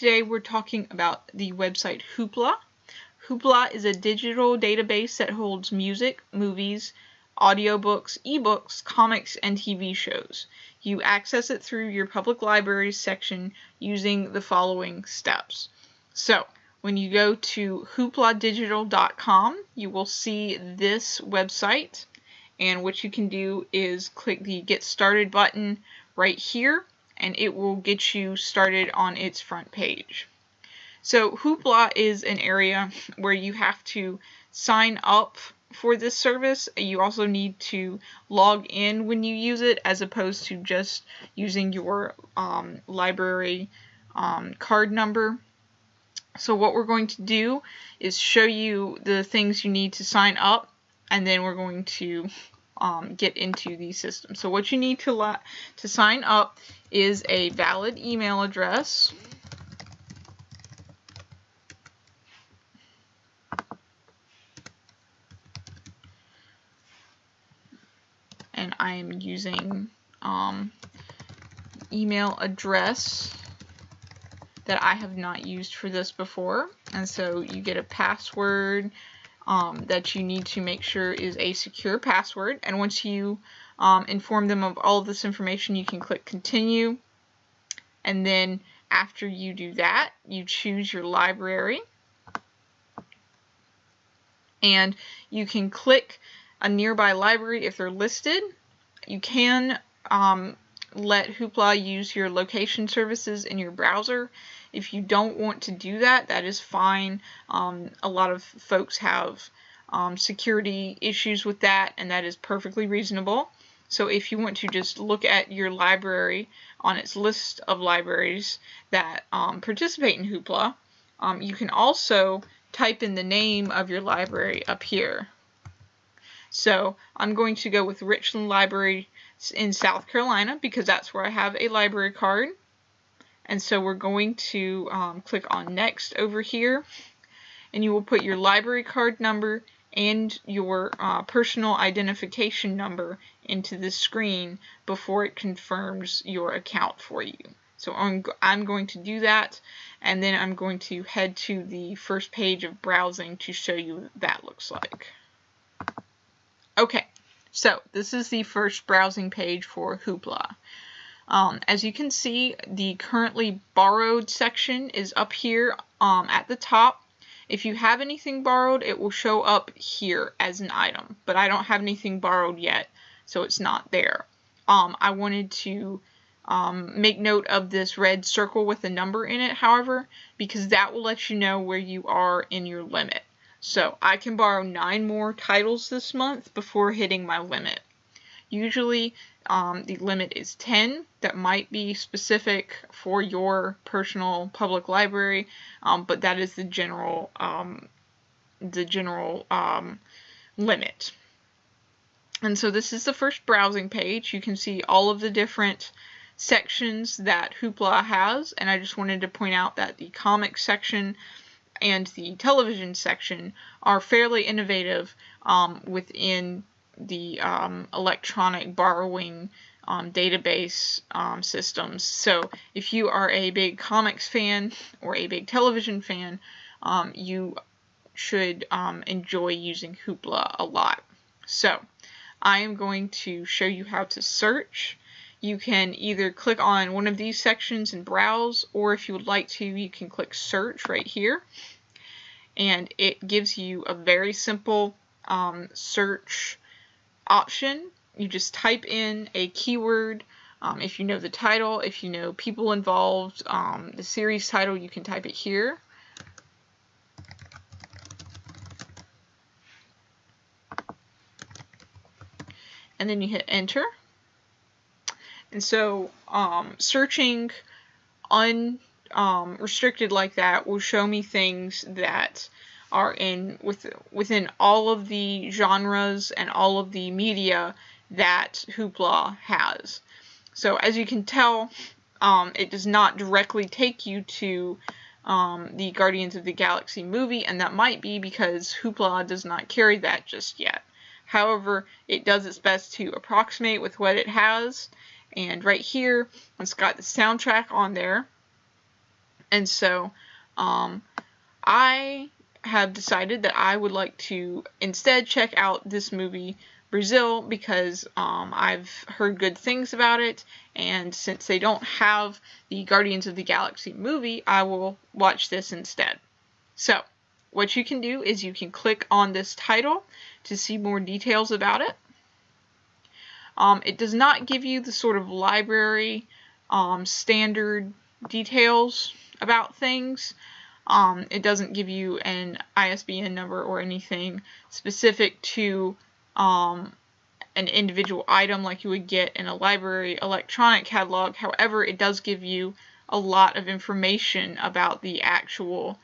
today we're talking about the website Hoopla. Hoopla is a digital database that holds music, movies, audiobooks, ebooks, comics, and TV shows. You access it through your public libraries section using the following steps. So, when you go to hoopladigital.com, you will see this website, and what you can do is click the Get Started button right here, and it will get you started on its front page. So Hoopla is an area where you have to sign up for this service. You also need to log in when you use it, as opposed to just using your library card number. So what we're going to do is show you the things you need to sign up, and then we're going to get into the system. So what you need to sign up is a valid email address, and I am using email address that I have not used for this before. And so you get a password that you need to make sure is a secure password. And once you inform them of all of this information, you can click continue. And then after you do that, you choose your library. And you can click a nearby library if they're listed. You can let Hoopla use your location services in your browser. If you don't want to do that, that is fine. A lot of folks have security issues with that, and that is perfectly reasonable. So if you want to just look at your library on its list of libraries that participate in Hoopla, you can also type in the name of your library up here. So I'm going to go with Richland Library in South Carolina because that's where I have a library card. And so we're going to click on Next over here, and you will put your library card number and your personal identification number into the screen before it confirms your account for you. So I'm going to do that, and then I'm going to head to the first page of browsing to show you what that looks like. Okay, so this is the first browsing page for Hoopla. As you can see, the currently borrowed section is up here at the top. If you have anything borrowed, it will show up here as an item, but I don't have anything borrowed yet, so it's not there. I wanted to make note of this red circle with a number in it, however, because that will let you know where you are in your limit. So I can borrow 9 more titles this month before hitting my limit. Usually the limit is 10. That might be specific for your personal public library, but that is the general limit. And so this is the first browsing page. You can see all of the different sections that Hoopla has, and I just wanted to point out that the comics section and the television section are fairly innovative within the electronic borrowing database systems. So if you are a big comics fan or a big television fan, you should enjoy using Hoopla a lot. So I am going to show you how to search. You can either click on one of these sections and browse, or if you would like to, you can click search right here. And it gives you a very simple search option. You just type in a keyword. If you know the title, if you know people involved, the series title, you can type it here. And then you hit enter. And so searching unrestricted like that will show me things that are within all of the genres and all of the media that Hoopla has. So as you can tell, it does not directly take you to the Guardians of the Galaxy movie, and that might be because Hoopla does not carry that just yet. However, it does its best to approximate with what it has, and right here, it's got the soundtrack on there. And so I have decided that I would like to instead check out this movie Brazil, because I've heard good things about it, and since they don't have the Guardians of the Galaxy movie, I will watch this instead. So what you can do is you can click on this title to see more details about it. It does not give you the sort of library standard details about things. It doesn't give you an ISBN number or anything specific to an individual item like you would get in a library electronic catalog. However, it does give you a lot of information about the actual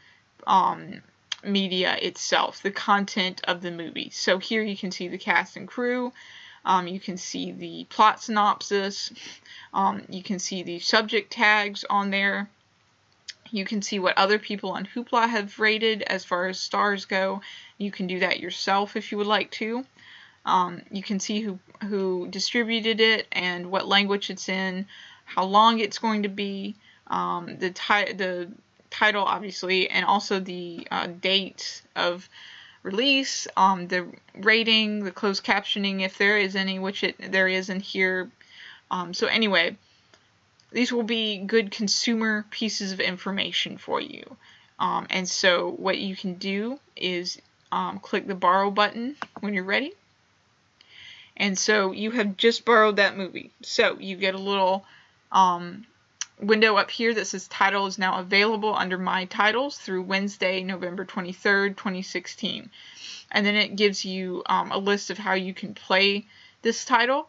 media itself, the content of the movie. So here you can see the cast and crew. You can see the plot synopsis. You can see the subject tags on there. You can see what other people on Hoopla have rated as far as stars go. You can do that yourself if you would like to. You can see who distributed it and what language it's in, how long it's going to be, the title obviously, and also the date of release, the rating, the closed captioning if there is any, which there is in here. So anyway, these will be good consumer pieces of information for you. And so what you can do is click the borrow button when you're ready. And so you have just borrowed that movie. So you get a little window up here that says title is now available under My Titles through Wednesday, November 23rd, 2016. And then it gives you a list of how you can play this title.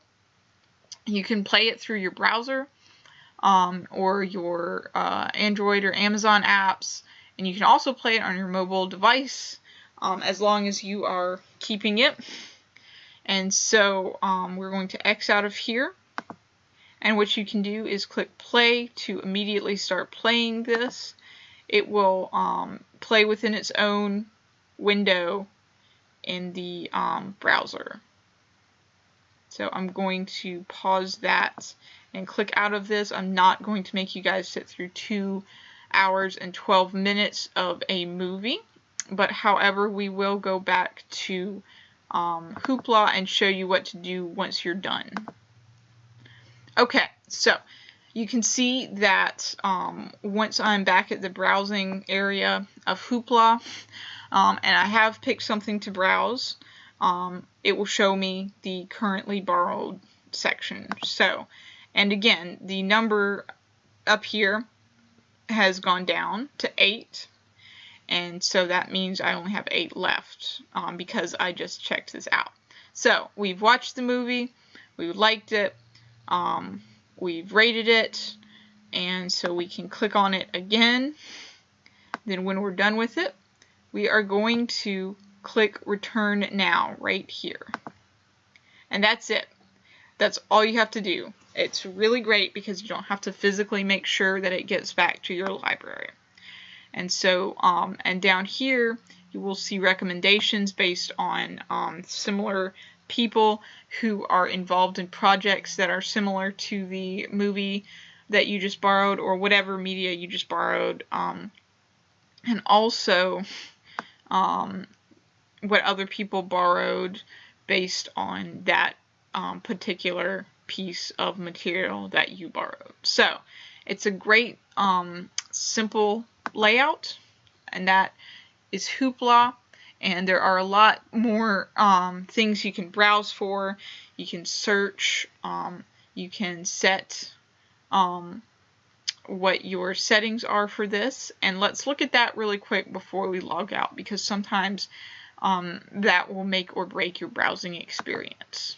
You can play it through your browser or your Android or Amazon apps. And you can also play it on your mobile device as long as you are keeping it. And so we're going to X out of here. And what you can do is click play to immediately start playing this. It will play within its own window in the browser. So I'm going to pause that and click out of this. I'm not going to make you guys sit through 2 hours and 12 minutes of a movie. But however, we will go back to Hoopla and show you what to do once you're done. Okay, so you can see that once I'm back at the browsing area of Hoopla, and I have picked something to browse, it will show me the currently borrowed section. So, and again, the number up here has gone down to 8. And so that means I only have 8 left because I just checked this out. So we've watched the movie, we liked it, we've rated it, and so we can click on it again. Then when we're done with it, we are going to click Return Now right here. And that's it. That's all you have to do. It's really great because you don't have to physically make sure that it gets back to your library. And so, and down here, you will see recommendations based on similar people who are involved in projects that are similar to the movie that you just borrowed or whatever media you just borrowed. And also what other people borrowed based on that particular piece of material that you borrowed. So it's a great simple layout, and that is Hoopla. And there are a lot more things you can browse for. You can search, you can set what your settings are for this, and let's look at that really quick before we log out, because sometimes that will make or break your browsing experience.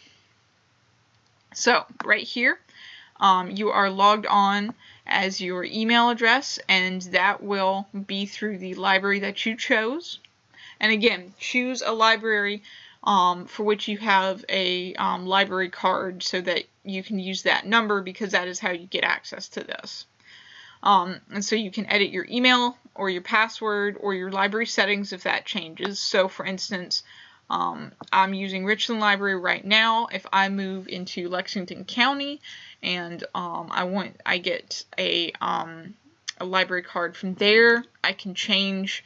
So right here, you are logged on as your email address, and that will be through the library that you chose. And again, choose a library for which you have a library card so that you can use that number, because that is how you get access to this. And so you can edit your email or your password or your library settings if that changes. So for instance, I'm using Richland Library right now. If I move into Lexington County and I get a a library card. From there, I can change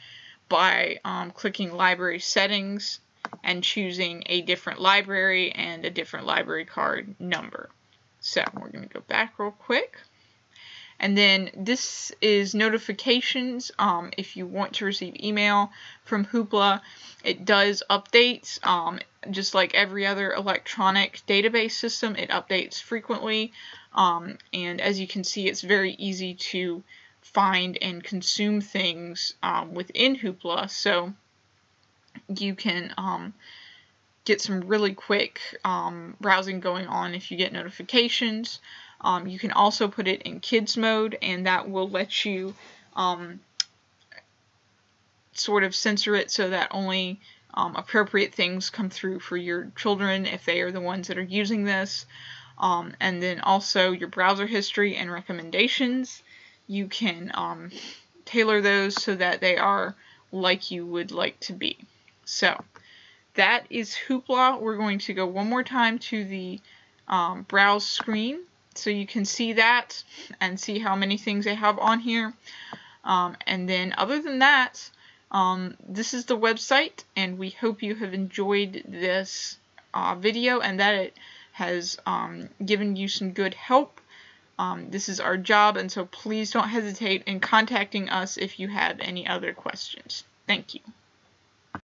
by clicking library settings and choosing a different library and a different library card number. So we're going to go back real quick. And then this is notifications. If you want to receive email from Hoopla, it does updates. Just like every other electronic database system, it updates frequently. And as you can see, it's very easy to find and consume things within Hoopla. So you can get some really quick browsing going on if you get notifications. You can also put it in kids mode, and that will let you sort of censor it so that only appropriate things come through for your children if they are the ones that are using this. And then also your browser history and recommendations. You can tailor those so that they are like you would like to be. So that is Hoopla. We're going to go one more time to the browse screen so you can see that and see how many things they have on here. And then other than that, this is the website, and we hope you have enjoyed this video and that it has given you some good help. This is our job, and so please don't hesitate in contacting us if you have any other questions. Thank you.